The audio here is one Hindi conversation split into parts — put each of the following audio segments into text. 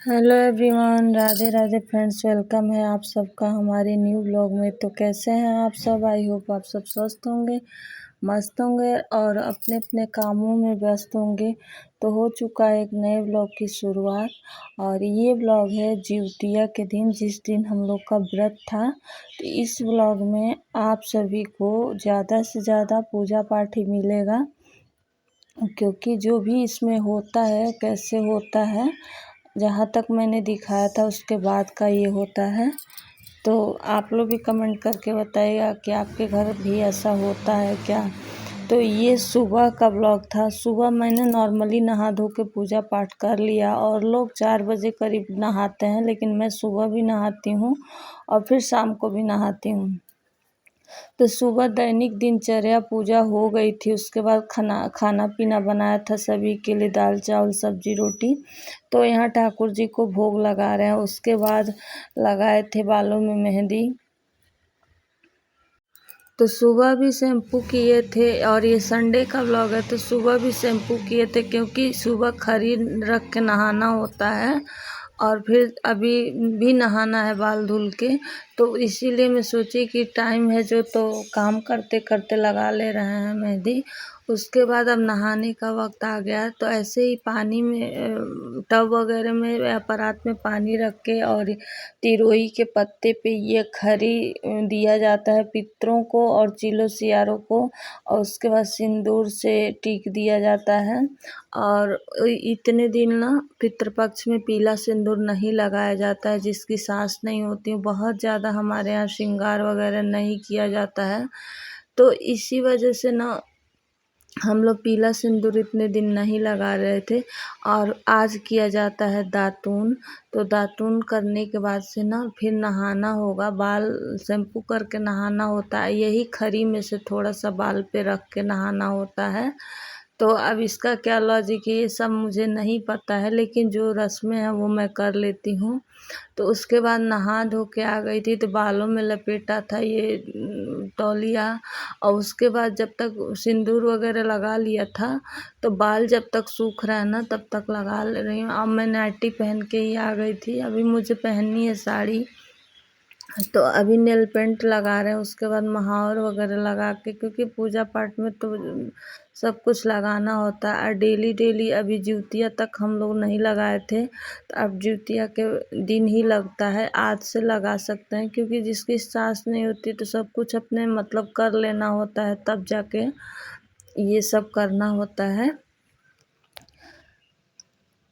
Hello everyone, Radhe Radhe friends. Welcome है आप सबका हमारे न्यू ब्लॉग में। तो कैसे हैं आप सब? आई होप आप सब स्वस्थ होंगे, मस्त होंगे और अपने अपने कामों में व्यस्त होंगे। तो हो चुका है एक नए ब्लॉग की शुरुआत, और ये ब्लॉग है जिउतिया के दिन, जिस दिन हम लोग का व्रत था। तो इस ब्लॉग में आप सभी को ज़्यादा से ज़्यादा पूजा पाठ ही मिलेगा, क्योंकि जो भी इसमें होता है, कैसे होता है, जहाँ तक मैंने दिखाया था उसके बाद का ये होता है। तो आप लोग भी कमेंट करके बताइएगा कि आपके घर भी ऐसा होता है क्या। तो ये सुबह का ब्लॉग था। सुबह मैंने नॉर्मली नहा धो के पूजा पाठ कर लिया, और लोग 4 बजे करीब नहाते हैं, लेकिन मैं सुबह भी नहाती हूँ और फिर शाम को भी नहाती हूँ। तो सुबह दैनिक दिनचर्या पूजा हो गई थी। उसके बाद खाना पीना बनाया था सभी के लिए, दाल चावल सब्जी रोटी। तो यहाँ ठाकुर जी को भोग लगा रहे हैं। उसके बाद लगाए थे बालों में मेहंदी। तो सुबह भी शैम्पू किए थे, और ये संडे का व्लॉग है तो सुबह भी शैम्पू किए थे, क्योंकि सुबह खरी रख के नहाना होता है और फिर अभी भी नहाना है बाल धुल के। तो इसीलिए मैं सोची कि टाइम है जो, तो काम करते करते लगा ले रहे हैं मेहंदी। उसके बाद अब नहाने का वक्त आ गया, तो ऐसे ही पानी में टब वगैरह में या परात में पानी रख के, और तिरोई के पत्ते पे ये खरी दिया जाता है पितरों को और चिलो सियारों को, और उसके बाद सिंदूर से टीक दिया जाता है। और इतने दिन ना पितृपक्ष में पीला सिंदूर नहीं लगाया जाता है, जिसकी सास नहीं होती। बहुत ज़्यादा हमारे यहाँ श्रृंगार वगैरह नहीं किया जाता है, तो इसी वजह से ना हम लोग पीला सिंदूर इतने दिन नहीं लगा रहे थे। और आज किया जाता है दातून। तो दातून करने के बाद से ना फिर नहाना होगा, बाल शैम्पू करके नहाना होता है। यही खरी में से थोड़ा सा बाल पे रख के नहाना होता है। तो अब इसका क्या लॉजिक है ये सब मुझे नहीं पता है, लेकिन जो रस्में हैं वो मैं कर लेती हूँ। तो उसके बाद नहा धो के आ गई थी, तो बालों में लपेटा था ये तौलिया। और उसके बाद जब तक सिंदूर वगैरह लगा लिया था, तो बाल जब तक सूख रहा है ना तब तक लगा ले रही हूँ। अब मैं नाइटी पहन के ही आ गई थी, अभी मुझे पहननी है साड़ी। तो अभी नेल पेंट लगा रहे हैं, उसके बाद महावर वगैरह लगा के, क्योंकि पूजा पाठ में तो सब कुछ लगाना होता है। और डेली डेली अभी जिउतिया तक हम लोग नहीं लगाए थे, तो अब जिउतिया के दिन ही लगता है। आज से लगा सकते हैं, क्योंकि जिसकी सास नहीं होती तो सब कुछ अपने मतलब कर लेना होता है, तब जाके ये सब करना होता है।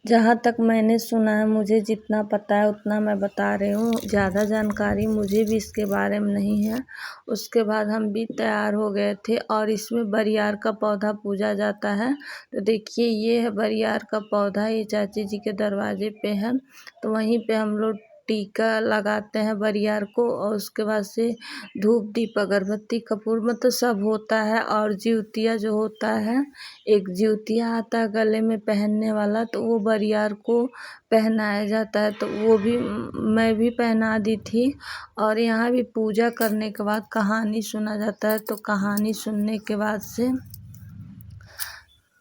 जहाँ तक मैंने सुना है, मुझे जितना पता है उतना मैं बता रही हूँ। ज़्यादा जानकारी मुझे भी इसके बारे में नहीं है। उसके बाद हम भी तैयार हो गए थे, और इसमें बरियार का पौधा पूजा जाता है। तो देखिए ये है बरियार का पौधा, ये चाची जी के दरवाजे पे है। तो वहीं पे हम लोग टीका लगाते हैं बरियार को, और उसके बाद से धूप दीप अगरबत्ती कपूर मतलब सब होता है। और जिउतिया जो होता है, एक जिउतिया आता है गले में पहनने वाला, तो वो बरियार को पहनाया जाता है। तो वो भी मैं भी पहना दी थी। और यहाँ भी पूजा करने के बाद कहानी सुना जाता है। तो कहानी सुनने के बाद से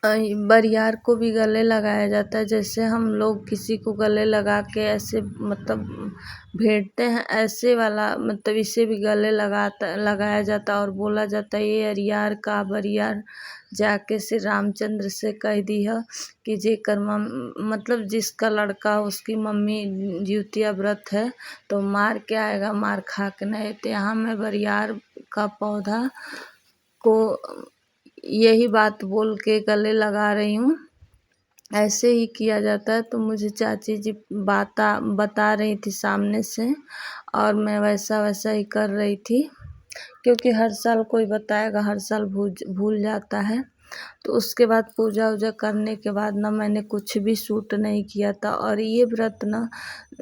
बरियार को भी गले लगाया जाता है। जैसे हम लोग किसी को गले लगा के ऐसे मतलब भेंटते हैं, ऐसे वाला मतलब इसे भी गले लगाया जाता है। और बोला जाता है, ये अरियार का बरियार जाके श्री रामचंद्र से कह दिया कि जेकर मतलब जिसका लड़का हो उसकी मम्मी जिउतिया व्रत है तो मार के आएगा, मार खा के नहीं। तो यहाँ मैं बरियार का पौधा को यही बात बोल के गले लगा रही हूँ। ऐसे ही किया जाता है। तो मुझे चाची जी बता रही थी सामने से, और मैं वैसा वैसा ही कर रही थी, क्योंकि हर साल कोई बताएगा, हर साल भूल जाता है। तो उसके बाद पूजा वूजा करने के बाद ना मैंने कुछ भी शूट नहीं किया था। और ये व्रत ना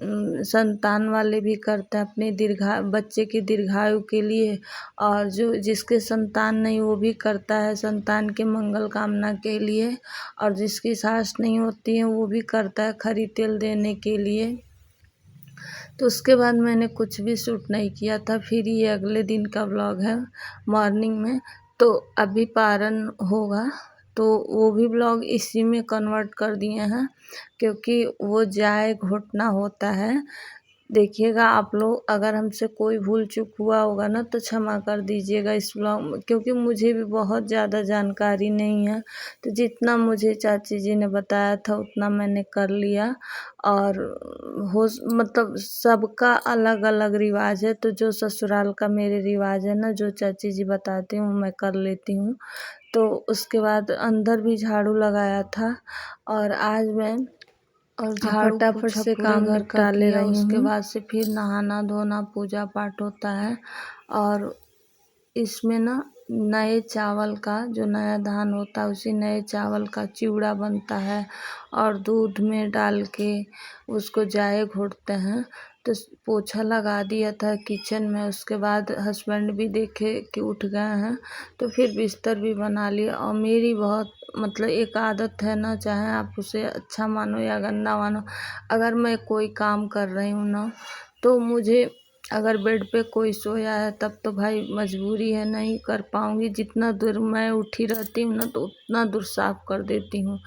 संतान वाले भी करते हैं, अपने बच्चे की दीर्घायु के लिए। और जो जिसके संतान नहीं वो भी करता है संतान के मंगल कामना के लिए। और जिसकी सास नहीं होती है वो भी करता है खरी तेल देने के लिए। तो उसके बाद मैंने कुछ भी शूट नहीं किया था। फिर ये अगले दिन का व्लॉग है मॉर्निंग में। तो अभी पारण होगा, तो वो भी ब्लॉग इसी में कन्वर्ट कर दिए हैं, क्योंकि वो जाए घोटना होता है। देखिएगा आप लोग, अगर हमसे कोई भूल चूक हुआ होगा ना तो क्षमा कर दीजिएगा इस ब्लॉग में, क्योंकि मुझे भी बहुत ज़्यादा जानकारी नहीं है। तो जितना मुझे चाची जी ने बताया था उतना मैंने कर लिया। और मतलब सबका अलग अलग रिवाज है, तो जो ससुराल का मेरे रिवाज है ना, जो चाची जी बताती हूँ मैं कर लेती हूँ। तो उसके बाद अंदर भी झाड़ू लगाया था, और आज मैं झाड़ू फटाफट से काम निपटा ले रही हूँ। उसके बाद से फिर नहाना धोना पूजा पाठ होता है। और इसमें ना नए चावल का, जो नया धान होता है उसी नए चावल का चिवड़ा बनता है, और दूध में डाल के उसको जाए घोटते हैं। तो पोछा लगा दिया था किचन में, उसके बाद हस्बैंड भी देखे कि उठ गए हैं, तो फिर बिस्तर भी बना लिया। और मेरी बहुत मतलब एक आदत है ना, चाहे आप उसे अच्छा मानो या गंदा मानो, अगर मैं कोई काम कर रही हूँ ना, तो मुझे अगर बेड पे कोई सोया है तब तो भाई मजबूरी है, नहीं कर पाऊँगी। जितना दूर मैं उठी रहती हूँ ना, तो उतना दूर साफ़ कर देती हूँ।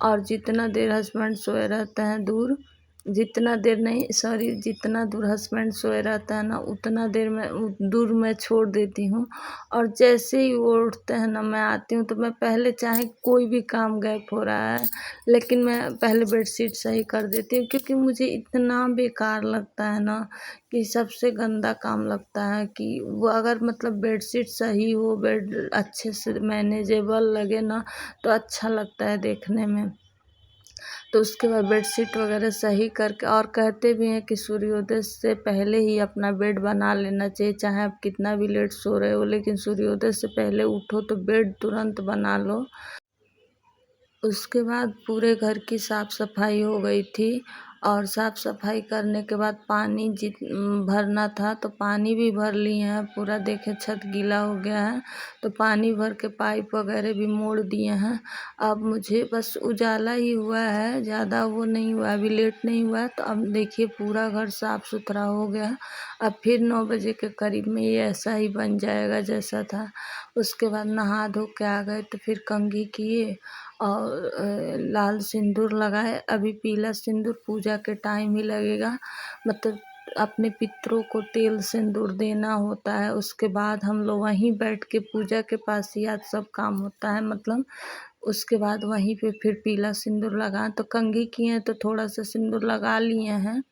और जितना देर हस्बैंड सोए रहते हैं दूर, जितना देर नहीं सॉरी जितना दूर हस्बैंड सोए रहता है ना, उतना देर में दूर मैं छोड़ देती हूँ। और जैसे ही वो उठते हैं ना, मैं आती हूँ, तो मैं पहले चाहे कोई भी काम गैप हो रहा है, लेकिन मैं पहले बेडशीट सही कर देती हूँ, क्योंकि मुझे इतना बेकार लगता है ना, कि सबसे गंदा काम लगता है कि वो अगर मतलब बेडशीट सही हो, बेड अच्छे से मैनेजेबल लगे ना, तो अच्छा लगता है देखने में। तो उसके बाद बेडशीट वगैरह सही करके, और कहते भी हैं कि सूर्योदय से पहले ही अपना बेड बना लेना चाहिए, चाहे आप कितना भी लेट सो रहे हो, लेकिन सूर्योदय से पहले उठो तो बेड तुरंत बना लो। उसके बाद पूरे घर की साफ़ सफाई हो गई थी, और साफ़ सफाई करने के बाद पानी भरना था, तो पानी भी भर लिए हैं। पूरा देखे छत गीला हो गया है, तो पानी भर के पाइप वगैरह भी मोड़ दिए हैं। अब मुझे बस उजाला ही हुआ है, ज़्यादा वो नहीं हुआ, अभी लेट नहीं हुआ है। तो अब देखिए पूरा घर साफ़ सुथरा हो गया। अब फिर 9 बजे के करीब में ये ऐसा ही बन जाएगा जैसा था। उसके बाद नहा धो के आ गए, तो फिर कंघी किए और लाल सिंदूर लगाए। अभी पीला सिंदूर पूजा के टाइम ही लगेगा, मतलब अपने पितरों को तेल सिंदूर देना होता है। उसके बाद हम लोग वहीं बैठ के पूजा के पास ही आज सब काम होता है, मतलब उसके बाद वहीं पे फिर पीला सिंदूर लगाएं। तो कंघी किए हैं तो थोड़ा सा सिंदूर लगा लिए हैं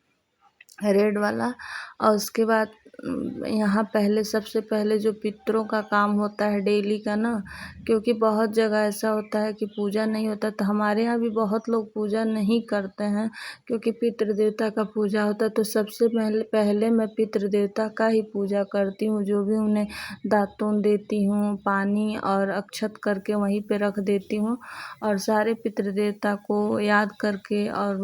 रेड वाला। और उसके बाद यहाँ पहले सबसे पहले जो पितरों का काम होता है डेली का ना, क्योंकि बहुत जगह ऐसा होता है कि पूजा नहीं होता, तो हमारे यहाँ भी बहुत लोग पूजा नहीं करते हैं, क्योंकि पितृ देवता का पूजा होता है। तो सबसे पहले मैं पितृ देवता का ही पूजा करती हूँ, जो भी उन्हें दातून देती हूँ, पानी और अक्षत करके वहीं पे रख देती हूँ, और सारे पितृ देवता को याद करके और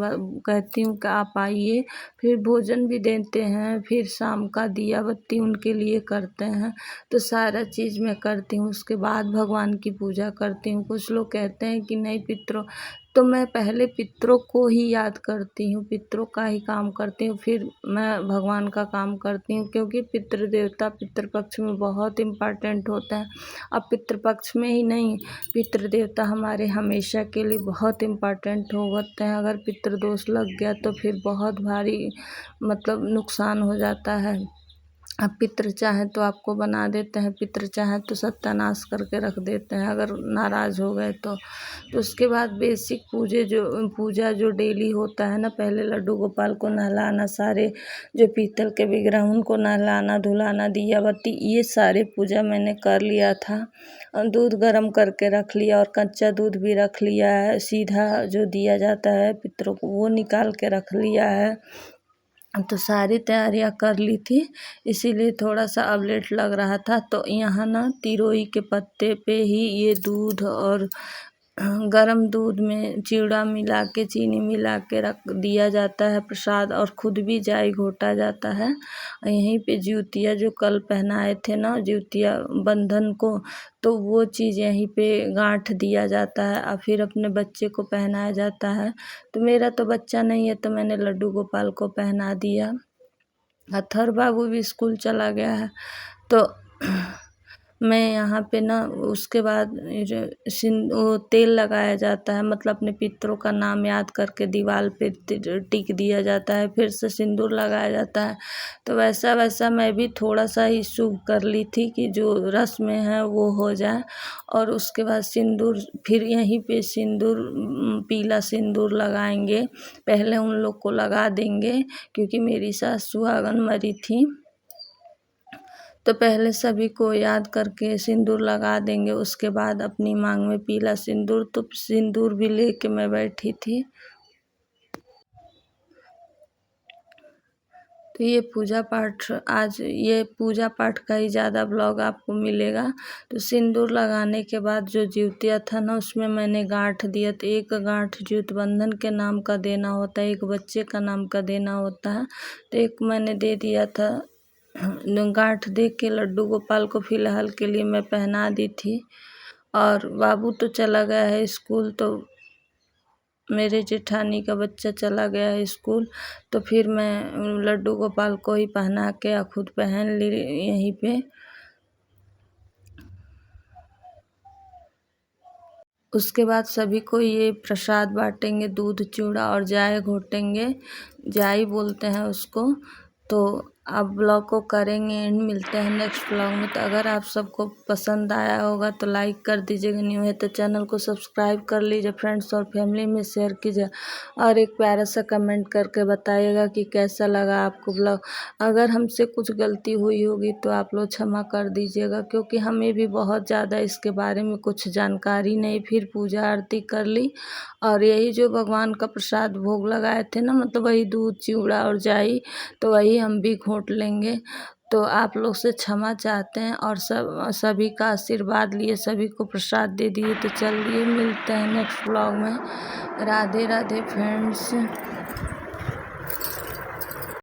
कहती हूँ कि आप आइए। फिर भोजन भी देते हैं, फिर शाम का दिया बत्ती उनके लिए करते हैं। तो सारा चीज़ मैं करती हूँ, उसके बाद भगवान की पूजा करती हूँ। कुछ लोग कहते हैं कि नहीं पितरों, तो मैं पहले पितरों को ही याद करती हूँ, पितरों का ही काम करती हूँ, फिर मैं भगवान का काम करती हूँ, क्योंकि पितृ देवता पितृपक्ष में बहुत इम्पॉर्टेंट होता है। अब पितृपक्ष में ही नहीं, पितृ देवता हमारे हमेशा के लिए बहुत इम्पॉर्टेंट होते हैं। अगर पितृदोष लग गया तो फिर बहुत भारी मतलब नुकसान हो जाता है। अब पितृ चाहें तो आपको बना देते हैं, पितृ चाहें तो सत्यानाश करके रख देते हैं, अगर नाराज़ हो गए तो। तो उसके बाद बेसिक पूजा जो डेली होता है ना, पहले लड्डू गोपाल को नहलाना, सारे जो पीतल के विग्रह उनको नहलाना धुलाना, दिया बत्ती, ये सारे पूजा मैंने कर लिया था। दूध गर्म करके रख लिया, और कच्चा दूध भी रख लिया है, सीधा जो दिया जाता है पितरों को वो निकाल के रख लिया है। तो सारी तैयारियां कर ली थी, इसीलिए थोड़ा सा अब लेट लग रहा था। तो यहाँ ना तिरोई के पत्ते पे ही ये दूध और गरम दूध में चिवड़ा मिला के चीनी मिला के रख दिया जाता है प्रसाद, और खुद भी जाई घोटा जाता है। यहीं पे जिउतिया जो कल पहनाए थे ना, जिउतिया बंधन को, तो वो चीज़ यहीं पे गांठ दिया जाता है, और फिर अपने बच्चे को पहनाया जाता है। तो मेरा तो बच्चा नहीं है, तो मैंने लड्डू गोपाल को पहना दिया। अथर बाबू भी स्कूल चला गया है। तो मैं यहाँ पे ना उसके बाद वो तेल लगाया जाता है, मतलब अपने पितरों का नाम याद करके दीवार पे टिक दिया जाता है, फिर से सिंदूर लगाया जाता है। तो वैसा वैसा मैं भी थोड़ा सा ही शुभ कर ली थी कि जो रस्में हैं वो हो जाए। और उसके बाद सिंदूर, फिर यहीं पे सिंदूर, पीला सिंदूर लगाएंगे। पहले उन लोग को लगा देंगे क्योंकि मेरी सास सुहागन मरी थी, तो पहले सभी को याद करके सिंदूर लगा देंगे। उसके बाद अपनी मांग में पीला सिंदूर, तो सिंदूर भी लेके मैं बैठी थी। तो ये पूजा पाठ का ही ज़्यादा ब्लॉग आपको मिलेगा। तो सिंदूर लगाने के बाद जो जिउतिया था ना, उसमें मैंने गांठ दिया। तो एक गांठ ज्योत बंधन के नाम का देना होता है, एक बच्चे का नाम का देना होता है। तो एक मैंने दे दिया था। गांठ दे के लड्डू गोपाल को फ़िलहाल के लिए मैं पहना दी थी। और बाबू तो चला गया है स्कूल, तो मेरे जेठानी का बच्चा चला गया है स्कूल, तो फिर मैं लड्डू गोपाल को ही पहना के खुद पहन ली यहीं पे। उसके बाद सभी को ये प्रसाद बांटेंगे, दूध चूड़ा और जाय घोटेंगे, जाई बोलते हैं उसको। तो आप ब्लॉग को करेंगे एंड, मिलते हैं नेक्स्ट ब्लॉग में। तो अगर आप सबको पसंद आया होगा तो लाइक कर दीजिएगा, न्यू है तो चैनल को सब्सक्राइब कर लीजिए, फ्रेंड्स और फैमिली में शेयर कीजिए, और एक प्यारा सा कमेंट करके बताइएगा कि कैसा लगा आपको ब्लॉग। अगर हमसे कुछ गलती हुई होगी तो आप लोग क्षमा कर दीजिएगा, क्योंकि हमें भी बहुत ज़्यादा इसके बारे में कुछ जानकारी नहीं। फिर पूजा आरती कर ली, और यही जो भगवान का प्रसाद भोग लगाए थे ना, मतलब वही दूध चिवड़ा और जाई, तो वही हम भी घोंट लेंगे। तो आप लोग से क्षमा चाहते हैं, और सभी का आशीर्वाद लिए, सभी को प्रसाद दे दिए। तो चलिए मिलते हैं नेक्स्ट ब्लॉग में। राधे राधे फ्रेंड्स।